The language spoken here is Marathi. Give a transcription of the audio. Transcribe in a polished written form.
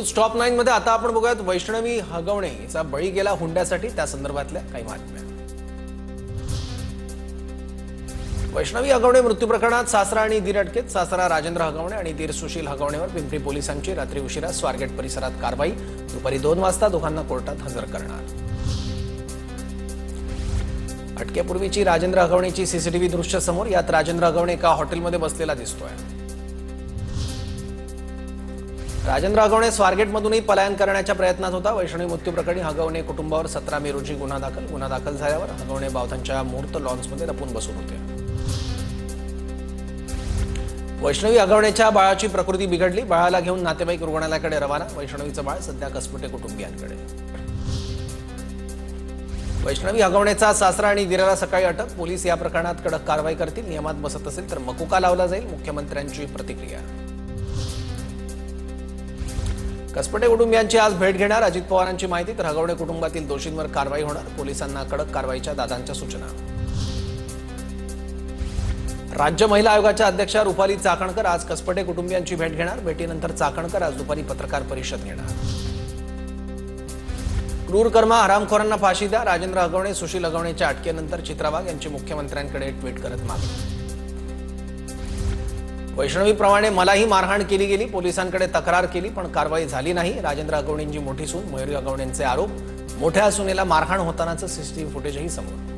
न्यूज टॉप 9 मध्ये आता आपण बघूयात वैष्णवी हगवणेचा बळी गेला हुंड्यासाठी त्या संदर्भातल्या काही बातम्या। वैष्णवी हगवणे मृत्यू प्रकरणात सासरा आणि दीर अटकेत। सासरा राजेंद्र हगवणे आणि दीर सुशील हगवणेवर पिंपरी पोलिसांची रात्री उशिरा स्वारगेट परिसरात कारवाई। दुपारी 2 वाजता दोघांना कोर्टात हजर करणार। अटकेपूर्वीची राजेंद्र हगवणेची सीसीटीव्ही दृश्य समोर। यात राजेंद्र हगवणे एका हॉटेलमध्ये बसलेला दिसतोय। राजेंद्र हगवणे स्वारगेटमधूनही पलायन करण्याच्या प्रयत्नात होता। वैष्णवी मृत्यू प्रकरणी हगवणे कुटुंबावर 17 मे रोजी गुन्हा दाखल झाल्यावर हगवणे बावधानच्या मुहूर्त लॉन्समध्ये लपून बसून होते। वैष्णवी हगवणेच्या बाळाची प्रकृती बिघडली। बाळाला घेऊन नातेवाईक रुग्णालयाकडे रवाना। वैष्णवीचं बाळ सध्या कसपटे कुटुंबियांकडे। वैष्णवी हगवणेचा सासरा आणि दीराला सकाळी अटक। पोलीस या प्रकरणात कडक कारवाई करतील। नियमात बसत असेल तर मकुका लावला जाईल। मुख्यमंत्र्यांची प्रतिक्रिया। कसपटे कुटुंबियांची आज भेट घेणार अजित पवारांची माहिती। तर हगवणे कुटुंबातील दोषींवर कारवाई होणार। पोलिसांना कडक कारवाईच्या दादांच्या सूचना। राज्य महिला आयोगाच्या अध्यक्षा रुपाली चाकणकर आज कसपटे कुटुंबियांची भेट घेणार। भेटीनंतर चाकणकर आज दुपारी पत्रकार परिषद घेणार। क्रूर कर्म हरामखोरांना फाशी द्या। राजेंद्र हगवणे सुशील हगवणेच्या अटकेनंतर चित्रा वाघ यांची मुख्यमंत्र्यांकडे ट्विट करत मागणी। वैष्णवीप्रमाणे मलाही मारहाण केली गेली। पोलिसांकडे तक्रार केली पण कारवाई झाली नाही। राजेंद्र हगवणेंची मोठी सून मयुरी हगवणेंचे आरोप। मोठ्या सुनेला मारहाण होतानाचं सीसीटीव्ही फुटेजही समोर।